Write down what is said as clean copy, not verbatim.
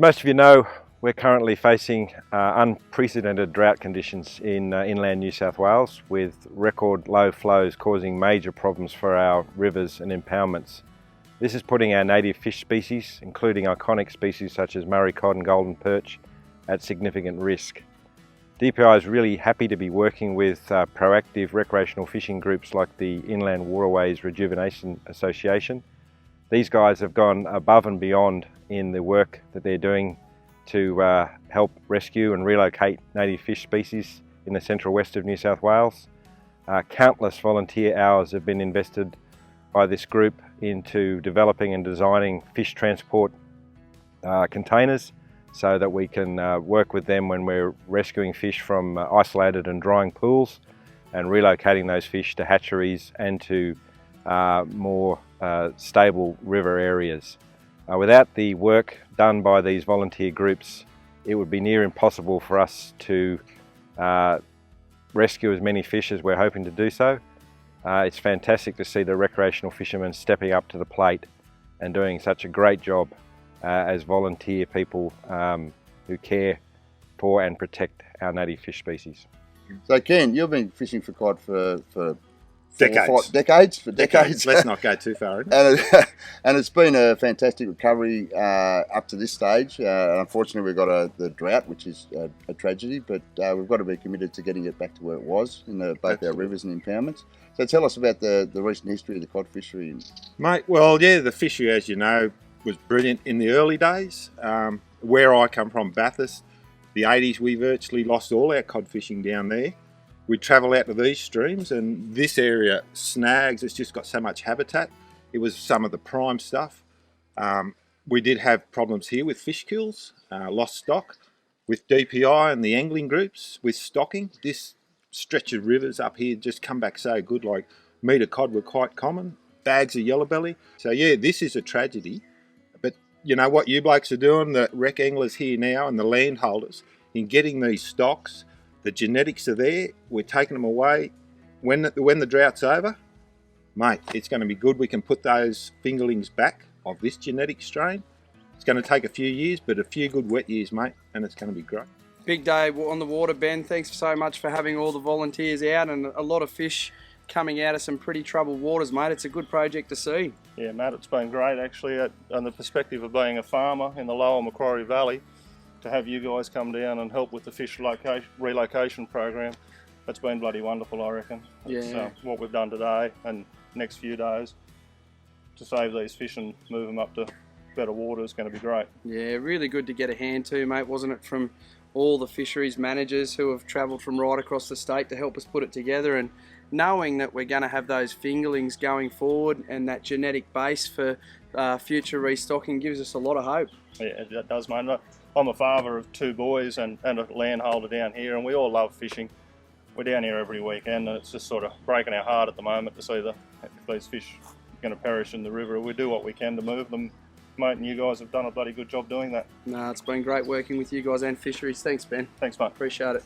most of you know, we're currently facing unprecedented drought conditions in inland New South Wales, with record low flows causing major problems for our rivers and impoundments. This is putting our native fish species, including iconic species such as Murray cod and golden perch, at significant risk. DPI is really happy to be working with proactive recreational fishing groups like the Inland Waterways Rejuvenation Association. These guys have gone above and beyond in the work that they're doing to help rescue and relocate native fish species in the central west of New South Wales. Countless volunteer hours have been invested by this group into developing and designing fish transport containers so that we can work with them when we're rescuing fish from isolated and drying pools and relocating those fish to hatcheries and to more stable river areas. Without the work done by these volunteer groups, it would be near impossible for us to rescue as many fish as we're hoping to do so. It's fantastic to see the recreational fishermen stepping up to the plate and doing such a great job as volunteer people who care for and protect our native fish species. So Ken, you've been fishing for cod for decades. decades. Let's not go too far. And it's been a fantastic recovery up to this stage. Unfortunately, we've got the drought, which is a tragedy, but we've got to be committed to getting it back to where it was in both our rivers and impoundments. So tell us about the recent history of the cod fishery. Mate, well, yeah, the fishery, as you know, was brilliant in the early days. Where I come from, Bathurst, the 80s, we virtually lost all our cod fishing down there. We'd travel out to these streams, and this area, snags, it's just got so much habitat. It was some of the prime stuff. We did have problems here with fish kills, lost stock, with DPI and the angling groups, with stocking. This stretch of rivers up here just come back so good, like meter cod were quite common, bags of yellow belly. So yeah, this is a tragedy. But you know what you blokes are doing, the rec anglers here now and the landholders, in getting these stocks. The genetics are there, we're taking them away. When the drought's over, mate, it's going to be good. We can put those fingerlings back of this genetic strain. It's going to take a few years, but a few good wet years, mate, and it's going to be great. Big day on the water, Ben. Thanks so much for having all the volunteers out and a lot of fish coming out of some pretty troubled waters, mate. It's a good project to see. Yeah, Matt, it's been great actually. On the perspective of being a farmer in the Lower Macquarie Valley, to have you guys come down and help with the fish relocation program, that's been bloody wonderful, I reckon. Yeah. It's, what we've done today and next few days to save these fish and move them up to better water is going to be great. Yeah, really good to get a hand to, mate, wasn't it, from all the fisheries managers who have travelled from right across the state to help us put it together, and knowing that we're going to have those fingerlings going forward and that genetic base for future restocking gives us a lot of hope. Yeah, it does, mate. I'm a father of two boys and a landholder down here, and we all love fishing. We're down here every weekend, and it's just sort of breaking our heart at the moment to see if these fish are going to perish in the river. We do what we can to move them, mate, and you guys have done a bloody good job doing that. No, it's been great working with you guys and fisheries. Thanks, Ben. Thanks, mate. Appreciate it.